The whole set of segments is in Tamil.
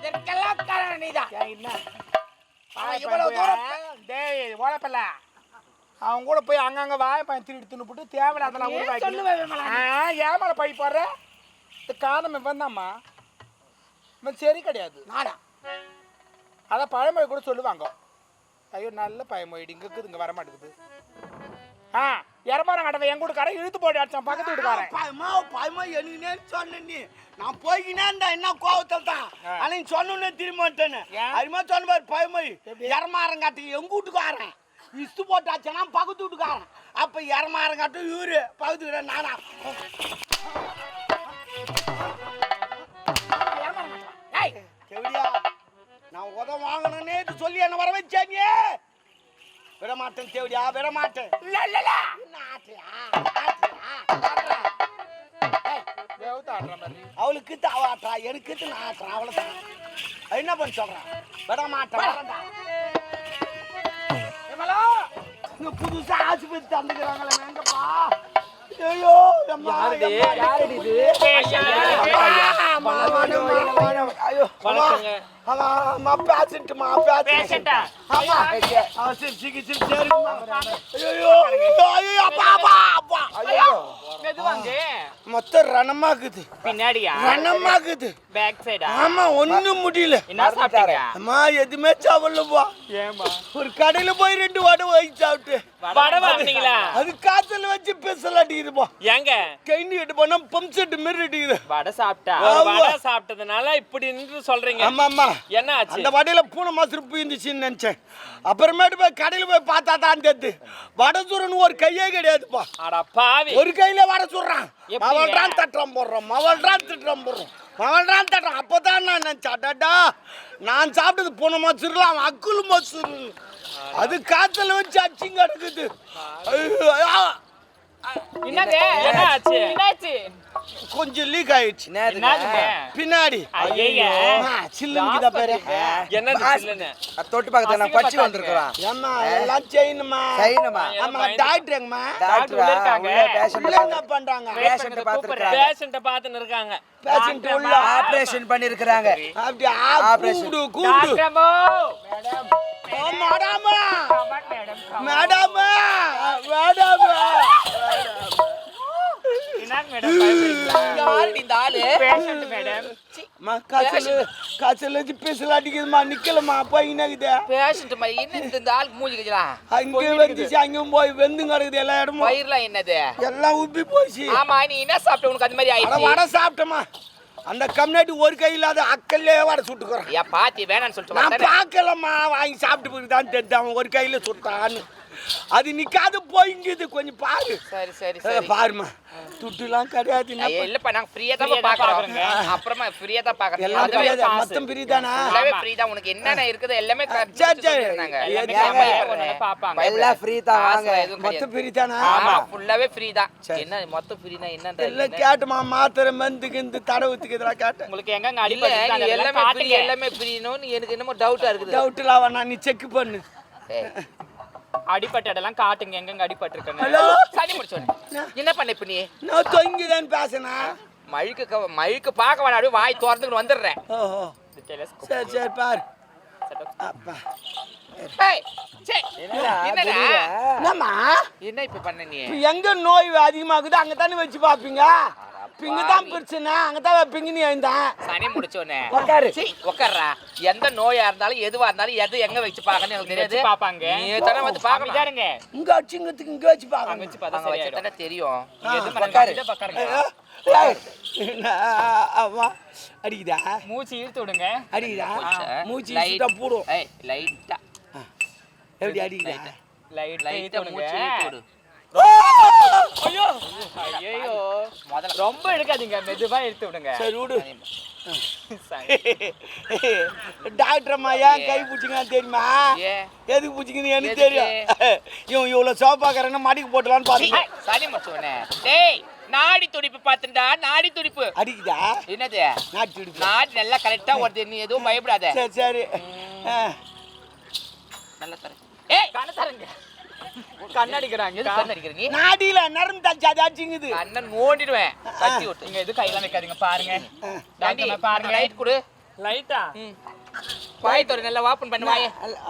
அதற்கெல்லாம் காரணம் நீதான். என்ன இவ்வளவு தூரம் டேய் ஓடப்பல்ல அவன் கூட போய் அங்கங்க வாழைப்பழம் திருடி தின்னுபிட்டு தேவையில்லாதெல்லாம் உருவாக்கி ஏமால பழி போடுற இந்த காரணம் இவன் தான்மா இவன் சரி கிடையாது நாடா அதான் பழமொழி கூட சொல்லுவாங்க. ஐயோ நல்ல பழமொழி இங்கே இருக்குது இங்கே வர மாட்டேங்குது. இரமாரம் கடவை எங்க வீட்டுக்காரன் இழுத்து போட்டு அடிச்சான் பக்கத்து வீட்டுக்காரன். பயமா எனக்கு சொன்ன நீ நான் போய்கினே இருந்தா என்ன கோவத்தில் தான் ஆனா நீ சொன்னே திரும்ப மாட்டேன்னு அதுமா சொன்ன பாரு பயமொழி இரமாரங்காட்டுக்கு எங்க வீட்டுக்காரன் இஸ்து போட்டாச்சுன்னா பக்கத்து வீட்டுக்காரன் அப்ப இரமாரங்காட்டும் இவரு பக்கத்து நானா செவிடியா நான் உதவ வாங்கணும்னே சொல்லி என்ன வர வச்சாங்க. விட மாட்டேன் தேவடியா விட மாட்டேன். அவளுக்கு அவ ஆட்டுறா எனக்கு நான் ஆட்டுறேன் அவ்வளவுதான். என்ன பண்ண சொல்றான் விட மாட்டேன். புதுசா ஆஸ்பத்திரி தந்துக்கிறாங்களே எங்கப்பா. ஐயோ மொத்தம் ரணமாக்குது பின்னாடியா ரணமாக்குது பேக் சைடா. ஆமா ஒண்ணும் முடியல. என்ன சாப்பிட்டீங்க? அம்மா எதுவுமே சாப்பிடலப்பா. ஒரு கடையில போய் 2 வடை வாங்கி சாப்பிட்டு வடை வாங்குனீங்களா? அது காத்துல வச்சு பெசல் அடிக்குதுப்பா. ஏங்க கைண்டி எட்டு போனா பம்ப் செட் மாதிரி அடிக்குது. வடை சாப்பிட்டா வடை சாப்பிட்டதுனால இப்படி சொல்றீங்க? ஆமா ஆமா. என்ன ஆச்சு? அந்த வடையில பூனை மாசு இருந்துச்சுன்னு நினைச்சேன். அப்புறமேட்டு போய் கடையில போய் பார்த்தா தான் தெரியுது வடை சுடுறன்னு ஒரு கையே கிடையாதுப்பா. அட பாவி ஒரு கையில வடை சுடுறான் மவள்றான் தட்டுறான் போடுறோம் மவள்றான் திட்டுறான் போடுறோம் மவள்றான் தட்டுறான். அப்பதான் நான் நினைச்சாடாடா நான் சாப்பிட்டது பூனை மாசுலாம் அக்குள் மாசு அது காத்துல வச்சு அச்சிங்க எடுக்குது. கொஞ்சம் லீக் ஆயிடுச்சு பின்னாடி. தொட்டு பக்கத்துல பச்சு வந்திருக்கான். எல்லாம் செய்யணுமா செய்யணுமா? ஆமா டாக்டர் எங்கம்மா? என்ன பண்றாங்க? பேஷண்ட பாத்துன்னு இருக்காங்க. பேஷண்ட் உள்ள ஆபரேஷன் பண்ணிருக்காங்க. அப்படியே கூப்பிடு கூப்பிடு மேடம் மேடம் மேடம் அந்த கம்யூனிட்டி ஒரு கையில் அக்கல்லே வடை சுட்டுக்கிறோம். பாத்தி வேணான்னு சொல்லிட்டு பார்க்கலம்மா வாங்கி சாப்பிட்டு தான் தெரிஞ்சு ஒரு கையில சுட்டான்னு அது நிக்காது போய்ங்குது கொஞ்சம் பாரு. சரி சரி சரி பாருமா துட்டுலாம் கிடையாது. இல்லப்பா நாங்க ஃப்ரீயா தான் பாக்குறோம். அப்புறமா ஃப்ரீயா தான் பாக்குறோம். எல்லாம் மொத்தம் ஃப்ரீ தானா? எல்லாமே ஃப்ரீ தான். உனக்கு என்னென்ன இருக்குது எல்லாமே சொன்னாங்க. பாப்பாங்க எல்லாம் ஃப்ரீ தான். வாங்க மொத்தம் ஃப்ரீ தானா? ஆமா ஃபுல்லாவே ஃப்ரீ தான். என்ன மொத்தம் ஃப்ரீனா என்னன்ற எல்லாம் கேட்டுமா மாத்திரை மந்துக்கு இந்த தடவுத்துக்கு இதெல்லாம் கேட்டு உங்களுக்கு எங்கங்க அடிபட்டு எல்லாமே ஃப்ரீனோ எனக்கு என்னமோ டவுட்டா இருக்குது. டவுட்லாம் வேணா நீ செக் பண்ணு. அடிபட்ட இடம்லாம் காட்டுங்க எங்கங்க அடிபட்டு இருக்காங்க. சரி முடிச்சோன்னு என்ன பண்ண இப்ப நீ? நான் தொங்கிதான் பேசினா மழுக்கு பார்க்க வேணா அப்படியே வாய் திறந்துட்டு வந்துடுறேன். ஓஹோ சரி சரி பாரு. அப்பா என்னம்மா என்ன இப்ப பண்ண நீ? எங்க நோய் அதிகமாகுது அங்க தானே வச்சு பாப்பீங்க. பிங்குதான் பிரச்சனை அங்கதான் வைப்பீங்க. நீ எழுந்தான் சனி முடிச்சோன்னே உட்கார்றா. எந்த நோயா இருந்தாலும் எதுவா இருந்தாலும் எது எங்க வச்சு பாக்கன்னு எனக்கு தெரியாது. பாப்பாங்க நீ தானே வந்து பாருங்க. இங்க அடிச்சுங்கிறதுக்கு இங்க வச்சு பாக்க வச்சு பார்த்தா வச்சுதானே தெரியும். அடிக்குதா? மூச்சு இழுத்து விடுங்க. அடிக்குதா? மூச்சு லைட்டா போடும். லைட்டா எப்படி அடிக்குதா? லைட்டா மூச்சு இழுத்து விடு. ஐயோ ஐயோ முதல்ல ரொம்ப எடுக்காதீங்க மெதுவா எடுத்து விடுங்க. சரி விடு. டாக்டர் அம்மா ஏன் கை பிடிச்சிங்கன்னு தெரியுமா? எதுக்கு பிடிச்சிங்கன்னு எனக்கு தெரியும். இவன் இவ்வளவு சோப்பாக்காரன்னு மடிக்கு போட்டலான்னு பாருங்க. சரி மச்சோனே டேய் நாடி துடிப்பு பாத்துடா. நாடி துடிப்பு அடிக்குதா? என்னது நாடி துடிப்பு? நாடி நல்லா கரெக்டா ஓடுது. நீ எதுவும் பயப்படாத. சரி சரி நல்லா தர. ஏய் கண்ண தரங்க. கண்ணடிக்கிறாங்க. எது கண்ணடிக்கிறீங்க? நாடில நரம்பு தச்சு அது அடிச்சுங்குது. கண்ணன் ஓடிடுவேன். கட்டி விட்டு. நீங்க எது கையில வைக்காதீங்க பாருங்க. டாக்டர் பாருங்க. லைட் கொடு. லைட்டா வாய் தோற நல்லா ஓபன் பண்ணு வாய்.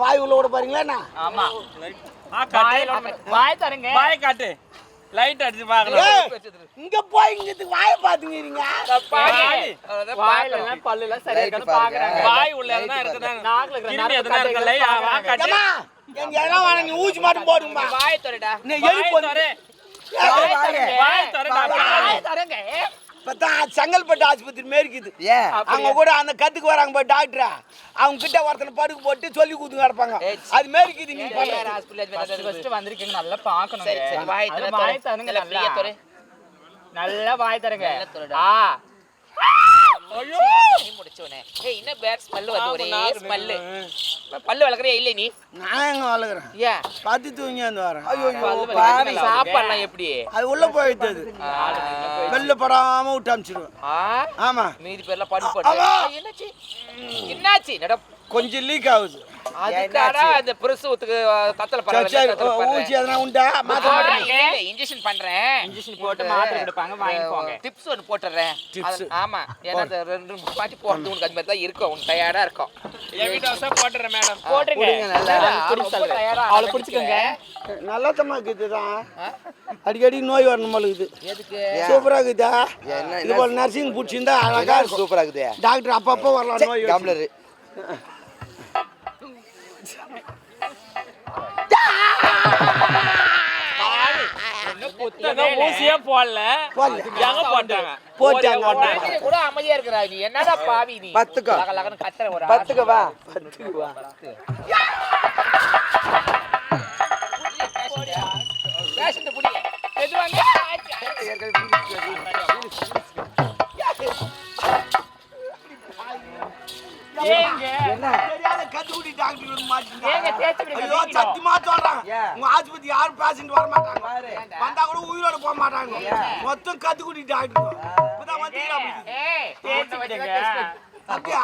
வாய் உள்ள விட பாருங்களா? ஆமா. வாய் தரங்க. வாய் காட்டு. லைட் அடிச்சு பார்க்கலாம். இங்க போய் இங்க வாயை பாத்துங்கறீங்க. வாயில எல்லாம் பல்ல எல்லாம் சரியா இருக்கான்னு பாக்குறாங்க. வாய் உள்ள எதனா இருக்குதா? நாக்குல கிருமி எதனா இருக்குல்ல? வா காட்டு. அம்மா எங்க எல்லாம் வாங்க நீ ஊசி மாட்டு போடுமா. வாய் தோறடா. நீ எலி போடு. வாய் தரடா. வாய் தரங்க. பத்தா செங்கல்பட்டு ஆஸ்பத்திரி மேற்குது. அவங்க கூட அந்த கத்துக்கு வராங்க போய் டாக்டரா. அவங்க கிட்ட ஒருத்தனை படுக்க போட்டு சொல்லி கூத்து கிடப்பாங்க. அது மேற்குது நீங்க யார் ஹாஸ்பிடல் ஃபர்ஸ்ட் வந்திருக்கீங்க நல்லா பார்க்கணும். சரி வாய் தர வாய் தரங்க நல்லா தோற. நல்லா வாய் தரங்க. ஆ ஐயோ நீ முடிச்சோனே. ஏய் என்ன பேட் ஸ்மெல் வருது ஒரே ஸ்மெல். பல்லு வளக்கறியா இல்ல நீ? நான் எங்க வளக்குறேன். ஏன் பத்து தூங்கி வந்து வரேன். ஐயோ பாவி சாப்பாடுலாம் எப்படி? அது உள்ள போயிட்டது. வெளில படாம விட்டு அமிச்சிடுவேன். ஆமா மீதி பேர்லாம் படு படு. என்னாச்சு? என்னாச்சு? நட கொஞ்சம் லீக் ஆகுது. அதுக்காடா அந்த பிரசவத்துக்கு கத்தல ஊசி எதனா உண்டா? இன்ஜெக்ஷன் பண்றேன். இன்ஜெக்ஷன் போட்டு மாத்திரை கொடுப்பாங்க வாங்கிக்கோங்க. டிப்ஸ் ஒன்னு போட்டுறேன். ஆமா ஏன்னா அந்த 2 பாட்டி போறது உனக்கு அது மாதிரி தான் இருக்கும். உனக்கு டயர்டா இருக்கும். ஹெவி டோஸா போட்டுறேன் மேடம். போடுங்க. அவளை பிடிச்சுக்கோங்க. நல்லா தம்மா இருக்குதுதான். அடிக்கடி நோய் வரணும் போல இருக்குது. எதுக்கு? சூப்பரா இருக்குதா? இது போல நர்சிங் பிடிச்சிருந்தா அழகா சூப்பரா இருக்குது. டாக்டர் அப்பப்போ வரலாம் நோய் டம்ளர். ஊசியே போடல. எங்க போட்டாங்க? போட்டாங்க. கூட அமைதியா இருக்கறா நீ. என்னடா பாவி நீ? பத்துக்கு லகலகன்னு கத்தற ஒரு பத்துக்கு வா. பத்துக்கு வா. பேஷண்ட் புடிங்க. எதுவாங்க? ஏங்க தெரியாத கத்துக்குடி டாக்டர் வந்து மாட்டிங்க. ஏங்க தேச்சு விடுங்க. ஐயோ சத்தியமா சொல்றாங்க. உங்க ஆஸ்பத்திரி யாரும் பேஷண்ட் வர மாட்டாங்க. வந்தா கூட உயிரோட போக மாட்டாங்க. மொத்தம் கத்துக்குடி டாக்டர். இப்பதான் வந்தீங்க. ஏய் தேச்சு விடுங்க. அப்படியா?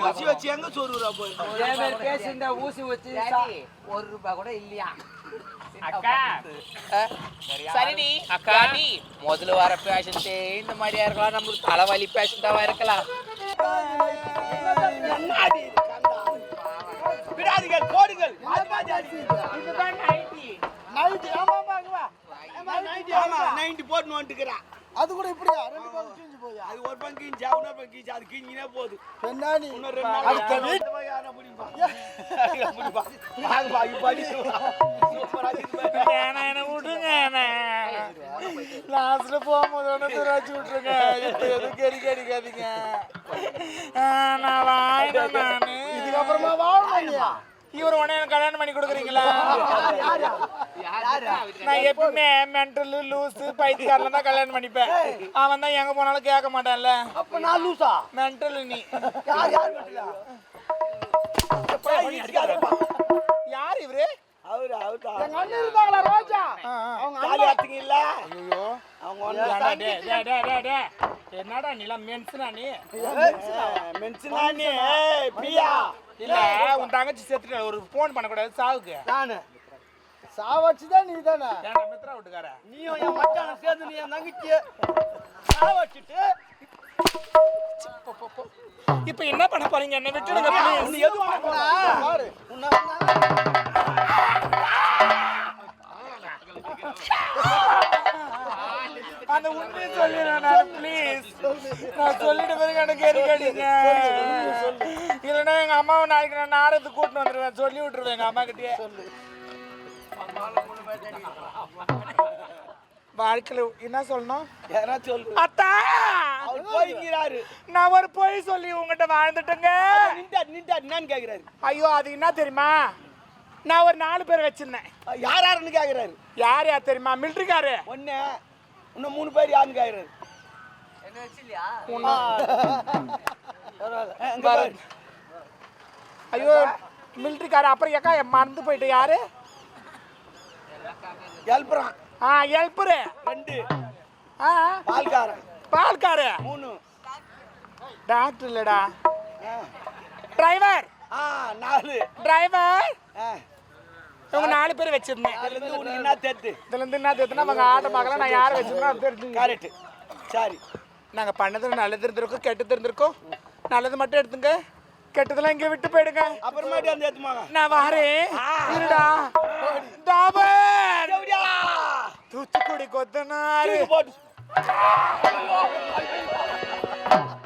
ஊசி வச்சு எங்க சொருறா போய்? ஊசி வச்சு ₹1 கூட இல்லையா? அக்கா சரிடி அக்கா நீ முதல்ல வர பேஷண்ட் இந்த மாதிரியா இருக்கலாம். நம்மளுக்கு தலைவலி பேஷண்டாவா இருக்கலாம். விடாதீர்கள் கோடுகள். இதுதான் 90. ஆமா 90 போட்டு வந்துக்கிறா. அது கூட இப்படியா? 2 பக்கம் கிழிஞ்சு போயா? அது ஒரு பங்கு கிஞ்சி அவன பங்கு கிஞ்சி அது கிஞ்சினே போகுது. பெண்ணானி இன்னும் 2 நாள் அடுத்த வீட் யாரா புடிப்பா. புடிப்பா. வாங்க பாய் படி. சூப்பரா இருக்கு. என்ன விடுங்க. லாஸ்ட்ல போகும்போது ஒன்று தூராச்சு விட்டுருங்க. இப்போ எதுவும் கெரிக்க அடிக்காதீங்க. நான் வாயினேன் நானு. இதுக்கப்புறமா வாழணும். இவர் உடனே எனக்கு கல்யாணம் பண்ணி கொடுக்குறீங்களா? நான் எப்பவுமே மென்டல் லூசு பைத்தியக்காரல தான் கல்யாணம் பண்ணிப்பேன். அவன் தான் எங்க போனாலும் கேட்க மாட்டான்ல. அப்ப நான் லூசா? மென்டல் நீ. யார் மென்டலா? யார் இவரு? அவரு அவதா. எங்க அண்ணன் இருந்தாங்களா ரோஜா? அவங்க காலி ஆத்திங்க இல்ல? ஐயோ அவங்க ஒண்ணு என்னடா நீல மென்ஸ்னா நீ? மென்ஷனா நீ? ஏய் பியா. இல்ல உன் தங்கச்சி செத்துட்ட. ஒரு போன் பண்ண கூடாது சாவுக்கு. நானு சாவச்சுதான் நீ தானே. ஏன்டா மித்ரா விட்டுக்கார? நீயும் என் மச்சான சேர்ந்து நீ என் தங்கச்சியை சாவச்சிட்டு இப்ப என்ன பண்ண போறீங்க? என்ன விட்டுடுங்க please. நீ எது பண்ணா? பாரு உன்ன அந்த உண்மையை சொல்லிடுறேன் நான் ப்ளீஸ். நான் சொல்லிட்டு பிறகு எனக்கு எரிக்கடிங்க. இல்லைன்னா எங்க அம்மாவை நாளைக்கு நான் நாடகத்துக்கு கூட்டிட்டு வந்துடுவேன். சொல்லி விட்டுருவேன் எங்க அம்மா கிட்டே. வாழ்க்கையில என்ன சொல்லணும்? யாரா சொல்லு. அத்தா அவர் போய்க்கிறாரு. நான் ஒரு பொய் சொல்லி உங்ககிட்ட வாழ்ந்துட்டேங்க. நின்டா என்னன்னு கேக்குறாரு. ஐயோ அது என்ன தெரியுமா? நான் ஒரு 4 பேர் வச்சிருந்தேன். யார் யாருன்னு கேக்குறாரு. யார் யார் தெரியுமா? மிலிட்டரிக்காரு ஒண்ணு இன்னும் 3 பேர் யாருன்னு கேக்குறாரு. என்ன வச்சில்லையா? ஐயோ மிலிட்டரிக்காரு. அப்புறம் ஏக்கா மறந்து போயிட்டு யாரு? எல்பறான். ஹெல்ப்பரு 2. பால்காரு பால்காரன் 3. டாக்டர் இல்லடா டிரைவர். 4. டிரைவர். இவங்க 4 பேர் வச்சிருந்தேன். அதுல இருந்து உனக்கு என்ன தெரியுது? இதுல இருந்து என்ன தெரியுதுன்னா அவங்க ஆட்ட பார்க்கலாம். நான் யாரை வச்சிருந்தேன் அது தெரிஞ்சு. கரெக்ட். சரி நாங்கள் பண்ணது நல்லது இருந்திருக்கோம் கெட்டது இருந்திருக்கோம். நல்லது மட்டும் எடுத்துங்க, கெட்டதெல்லாம் இங்கே விட்டு போயிடுங்க. அப்புறமாட்டி அந்த ஏத்துமாங்க. நான் வாரேன். இருடா தாபர் தூத்துக்குடி கொத்தனாரு போட்டு